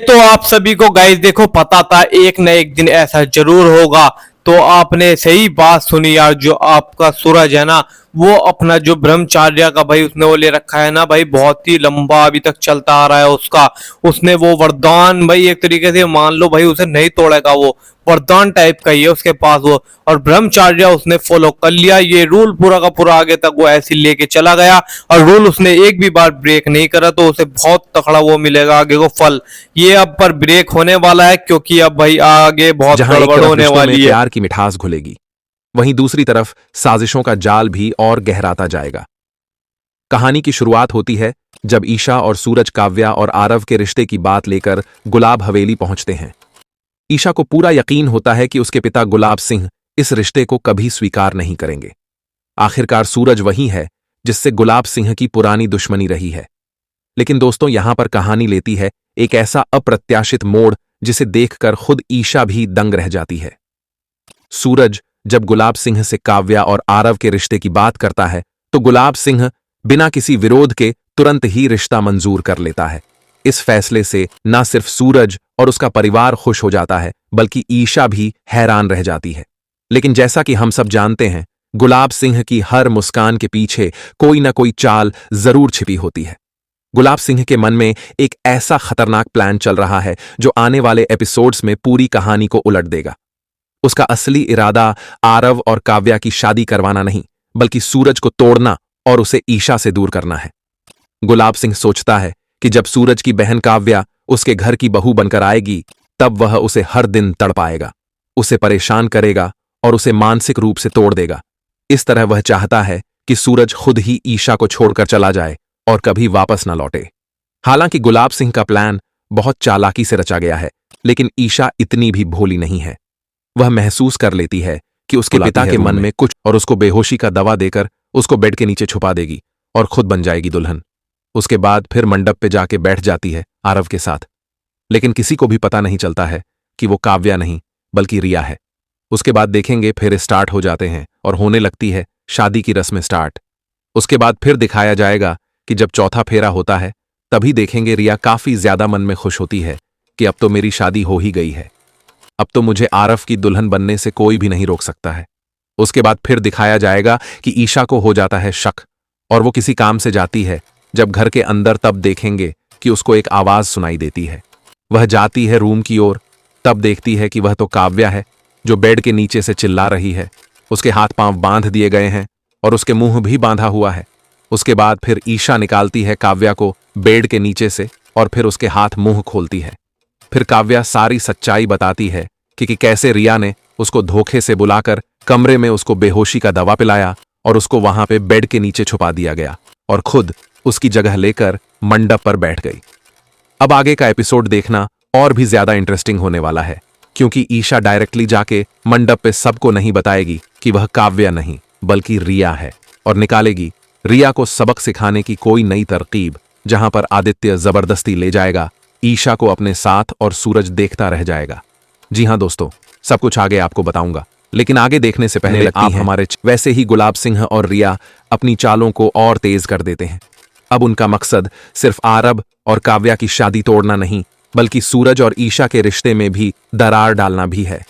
तो आप सभी को गाइस देखो पता था एक न एक दिन ऐसा जरूर होगा। तो आपने सही बात सुनी यार। जो आपका सूरज है ना, वो अपना जो ब्रह्मचार्य का भाई उसने वो ले रखा है ना भाई, बहुत ही लंबा अभी तक चलता आ रहा है उसका। उसने वो वरदान भाई एक तरीके से मान लो भाई, उसे नहीं तोड़ेगा वो। वरदान टाइप का ही है उसके पास वो। और ब्रह्मचार्य उसने फॉलो कर लिया, ये रूल पूरा का पूरा आगे तक वो ऐसे ही लेके चला गया। और रूल उसने एक भी बार ब्रेक नहीं करा, तो उसे बहुत तकड़ा वो मिलेगा आगे को फल। ये अब पर ब्रेक होने वाला है, क्योंकि अब भाई आगे बहुत जहां एक गड़बड़ तरफ होने रिश्तों में वाली है। प्यार की मिठास घुलेगी, वहीं दूसरी तरफ साजिशों का जाल भी और गहराता जाएगा। कहानी की शुरुआत होती है जब ईशा और सूरज काव्या और आरव के रिश्ते की बात लेकर गुलाब हवेली पहुंचते हैं। ईशा को पूरा यकीन होता है कि उसके पिता गुलाब सिंह इस रिश्ते को कभी स्वीकार नहीं करेंगे। आखिरकार सूरज वही है जिससे गुलाब सिंह की पुरानी दुश्मनी रही है। लेकिन दोस्तों, यहां पर कहानी लेती है एक ऐसा अप्रत्याशित मोड़ जिसे देखकर खुद ईशा भी दंग रह जाती है। सूरज जब गुलाब सिंह से काव्या और आरव के रिश्ते की बात करता है तो गुलाब सिंह बिना किसी विरोध के तुरंत ही रिश्ता मंजूर कर लेता है। इस फैसले से न सिर्फ सूरज और उसका परिवार खुश हो जाता है, बल्कि ईशा भी हैरान रह जाती है। लेकिन जैसा कि हम सब जानते हैं, गुलाब सिंह की हर मुस्कान के पीछे कोई न कोई चाल जरूर छिपी होती है। गुलाब सिंह के मन में एक ऐसा खतरनाक प्लान चल रहा है जो आने वाले एपिसोड्स में पूरी कहानी को उलट देगा। उसका असली इरादा आरव और काव्या की शादी करवाना नहीं, बल्कि सूरज को तोड़ना और उसे ईशा से दूर करना है। गुलाब सिंह सोचता है कि जब सूरज की बहन काव्या उसके घर की बहू बनकर आएगी, तब वह उसे हर दिन तड़पाएगा, उसे परेशान करेगा और उसे मानसिक रूप से तोड़ देगा। इस तरह वह चाहता है कि सूरज खुद ही ईशा को छोड़कर चला जाए और कभी वापस न लौटे। हालांकि गुलाब सिंह का प्लान बहुत चालाकी से रचा गया है, लेकिन ईशा इतनी भी भोली नहीं है। वह महसूस कर लेती है कि उसके पिता के मन में कुछ, और उसको बेहोशी का दवा देकर उसको बेड के नीचे छुपा देगी और खुद बन जाएगी दुल्हन। उसके बाद फिर मंडप पे जाके बैठ जाती है आरव के साथ। लेकिन किसी को भी पता नहीं चलता है कि वो काव्या नहीं बल्कि रिया है। उसके बाद देखेंगे फिर स्टार्ट हो जाते हैं और होने लगती है शादी की रस्म स्टार्ट। उसके बाद फिर दिखाया जाएगा कि जब चौथा फेरा होता है, तभी देखेंगे रिया काफी ज्यादा मन में खुश होती है कि अब तो मेरी शादी हो ही गई है, अब तो मुझे आरव की दुल्हन बनने से कोई भी नहीं रोक सकता है। उसके बाद फिर दिखाया जाएगा कि ईशा को हो जाता है शक और वो किसी काम से जाती है। जब घर के अंदर तब देखेंगे कि उसको एक आवाज सुनाई देती है। वह जाती है रूम की ओर, तब देखती है कि वह तो काव्या है जो बेड के नीचे से चिल्ला रही है। उसके हाथ पांव बांध दिए गए हैं और उसके मुंह भी बांधा हुआ है। उसके बाद फिर ईशा निकालती है काव्या को बेड के नीचे से और फिर उसके हाथ मुंह खोलती है। फिर काव्या सारी सच्चाई बताती है कि कैसे रिया ने उसको धोखे से बुलाकर कमरे में उसको बेहोशी का दवा पिलाया और उसको वहां पे बेड के नीचे छुपा दिया गया और खुद उसकी जगह लेकर मंडप पर बैठ गई। अब आगे का एपिसोड देखना और भी ज्यादा इंटरेस्टिंग होने वाला है, क्योंकि ईशा डायरेक्टली जाके मंडप पे सबको नहीं बताएगी कि वह काव्या नहीं बल्कि रिया है, और निकालेगी रिया को सबक सिखाने की कोई नई तरकीब, जहां पर आदित्य जबरदस्ती ले जाएगा ईशा को अपने साथ और सूरज देखता रह जाएगा। जी हां दोस्तों, सब कुछ आगे आपको बताऊंगा, लेकिन आगे देखने से पहले आप हमारे वैसे ही गुलाब सिंह और रिया अपनी चालों को और तेज कर देते हैं। अब उनका मकसद सिर्फ आरव और काव्या की शादी तोड़ना नहीं, बल्कि सूरज और ईशा के रिश्ते में भी दरार डालना भी है।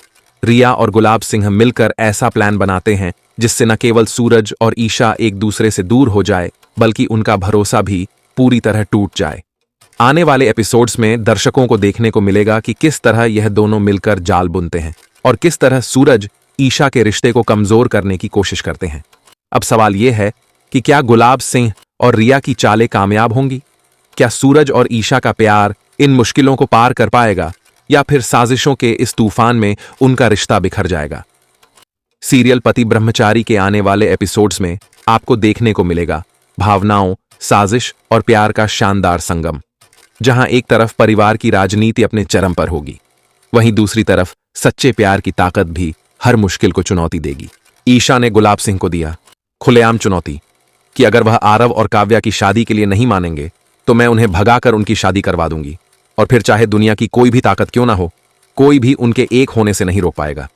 रिया और गुलाब सिंह मिलकर ऐसा प्लान बनाते हैं जिससे न केवल सूरज और ईशा एक दूसरे से दूर हो जाए, बल्कि उनका भरोसा भी पूरी तरह टूट जाए। आने वाले एपिसोड्स में दर्शकों को देखने को मिलेगा कि किस तरह यह दोनों मिलकर जाल बुनते हैं और किस तरह सूरज ईशा के रिश्ते को कमजोर करने की कोशिश करते हैं। अब सवाल यह है कि क्या गुलाब सिंह और रिया की चालें कामयाब होंगी? क्या सूरज और ईशा का प्यार इन मुश्किलों को पार कर पाएगा, या फिर साजिशों के इस तूफान में उनका रिश्ता बिखर जाएगा? सीरियल पति ब्रह्मचारी के आने वाले एपिसोड्स में आपको देखने को मिलेगा भावनाओं, साजिश और प्यार का शानदार संगम, जहां एक तरफ परिवार की राजनीति अपने चरम पर होगी, वहीं दूसरी तरफ सच्चे प्यार की ताकत भी हर मुश्किल को चुनौती देगी। ईशा ने गुलाब सिंह को दिया खुलेआम चुनौती कि अगर वह आरव और काव्या की शादी के लिए नहीं मानेंगे तो मैं उन्हें भगाकर उनकी शादी करवा दूंगी, और फिर चाहे दुनिया की कोई भी ताकत क्यों ना हो, कोई भी उनके एक होने से नहीं रोक पाएगा।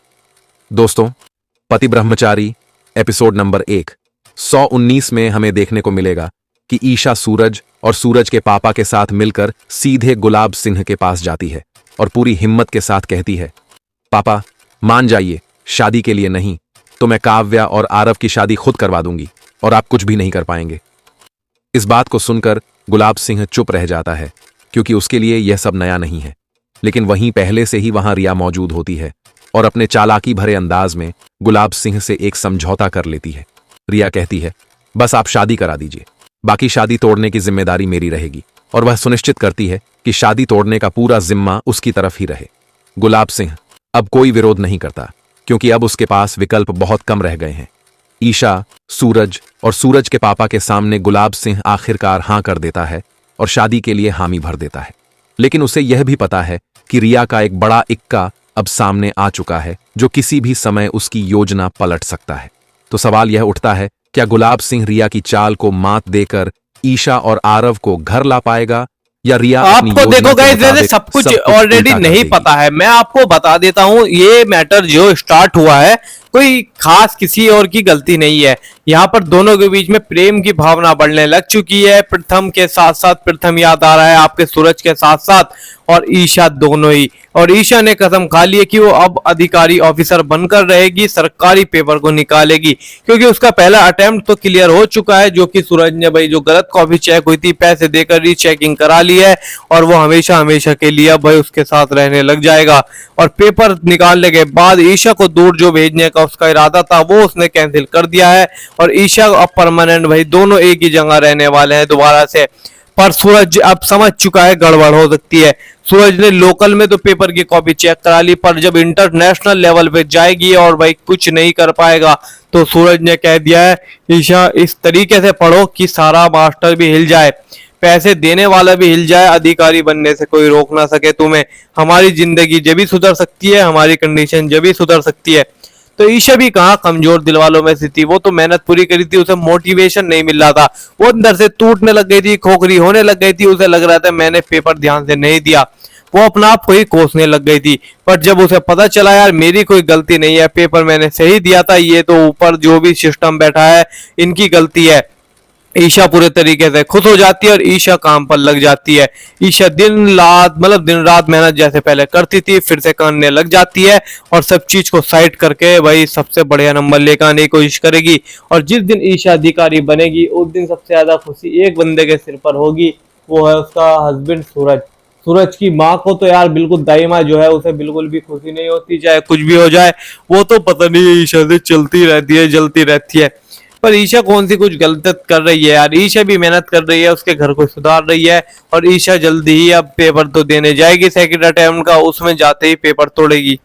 दोस्तों, पति ब्रह्मचारी एपिसोड नंबर 119 में हमें देखने को मिलेगा कि ईशा सूरज और सूरज के पापा के साथ मिलकर सीधे गुलाब सिंह के पास जाती है और पूरी हिम्मत के साथ कहती है, पापा मान जाइए, शादी के लिए नहीं तो मैं काव्या और आरव की शादी खुद करवा दूंगी और आप कुछ भी नहीं कर पाएंगे। इस बात को सुनकर गुलाब सिंह चुप रह जाता है, क्योंकि उसके लिए यह सब नया नहीं है। लेकिन वहीं पहले से ही वहां रिया मौजूद होती है और अपने चालाकी भरे अंदाज में गुलाब सिंह से एक समझौता कर लेती है। रिया कहती है, बस आप शादी करा दीजिए, बाकी शादी तोड़ने की जिम्मेदारी मेरी रहेगी, और वह सुनिश्चित करती है कि शादी तोड़ने का पूरा जिम्मा उसकी तरफ ही रहे। गुलाब सिंह अब कोई विरोध नहीं करता, क्योंकि अब उसके पास विकल्प बहुत कम रह गए हैं। ईशा, सूरज और सूरज के पापा के सामने गुलाब सिंह आखिरकार हां कर देता है और शादी के लिए हामी भर देता है। लेकिन उसे यह भी पता है कि रिया का एक बड़ा इक्का अब सामने आ चुका है, जो किसी भी समय उसकी योजना पलट सकता है। तो सवाल यह उठता है, क्या गुलाब सिंह रिया की चाल को मात देकर ईशा और आरव को घर ला पाएगा, या रिया अपनी आपको योजना देखो के गाइस, मुताबिक सब कुछ उल्टा ऑलरेडी कर नहीं देगी? पता है। मैं आपको बता देता हूं, ये मैटर जो स्टार्ट हुआ है कोई खास किसी और की गलती नहीं है। यहाँ पर दोनों के बीच में प्रेम की भावना बढ़ने लग चुकी है। प्रथम के साथ साथ, प्रथम याद आ रहा है आपके सूरज के साथ साथ, और ईशा दोनों ही। और ईशा ने कसम खा ली है कि वो अब अधिकारी ऑफिसर बनकर रहेगी, सरकारी पेपर को निकालेगी, क्योंकि उसका पहला अटेम्प्ट तो क्लियर हो चुका है, जो कि सूरज ने भाई जो गलत कॉपी चेक हुई थी पैसे देकर रीचेकिंग करा ली है, और वो हमेशा हमेशा के लिए भाई उसके साथ रहने लग जाएगा। और पेपर निकालने के बाद ईशा को दूर जो भेजने का उसका इरादा था वो उसने कैंसिल कर दिया है, और ईशा अब परमानेंट भाई दोनों एक ही जगह रहने वाले हैं दोबारा से। पर सूरज अब समझ चुका है गड़बड़ हो सकती है। सूरज ने लोकल में तो पेपर की कॉपी चेक करा ली, पर जब इंटरनेशनल लेवल पे जाएगी और भाई कुछ नहीं कर पाएगा, तो सूरज ने कह दिया है, ईशा इस तरीके से पढ़ो कि सारा मास्टर भी हिल जाए, पैसे देने वाला भी हिल जाए, अधिकारी बनने से कोई रोक ना सके तुम्हें। हमारी जिंदगी जब भी सुधर सकती है, हमारी कंडीशन जब भी सुधर सकती है। तो ईशा भी कहाँ कमजोर दिल वालों में से थी, वो तो मेहनत पूरी करी थी, उसे मोटिवेशन नहीं मिल रहा था, वो अंदर से टूटने लग गई थी, खोखरी होने लग गई थी। उसे लग रहा था मैंने पेपर ध्यान से नहीं दिया, वो अपना आप को ही कोसने लग गई थी। पर जब उसे पता चला यार मेरी कोई गलती नहीं है, पेपर मैंने सही दिया था, ये तो ऊपर जो भी सिस्टम बैठा है इनकी गलती है, ईशा पूरे तरीके से खुश हो जाती है और ईशा काम पर लग जाती है। ईशा दिन रात मेहनत जैसे पहले करती थी फिर से करने लग जाती है, और सब चीज को साइड करके भाई सबसे बढ़िया नंबर लेकर आने की कोशिश करेगी। और जिस दिन ईशा अधिकारी बनेगी उस दिन सबसे ज्यादा खुशी एक बंदे के सिर पर होगी, वो है उसका हस्बैंड सूरज। सूरज की माँ को तो यार बिल्कुल, दाई माँ जो है उसे बिल्कुल भी खुशी नहीं होती, चाहे कुछ भी हो जाए, वो तो पता नहीं ईशा से चलती रहती है, जलती रहती है। पर ईशा कौन सी कुछ गलत कर रही है यार, ईशा भी मेहनत कर रही है, उसके घर को सुधार रही है, और ईशा जल्दी ही अब पेपर तो देने जाएगी सेकंड अटेम्प्ट का, उसमें जाते ही पेपर तोड़ेगी।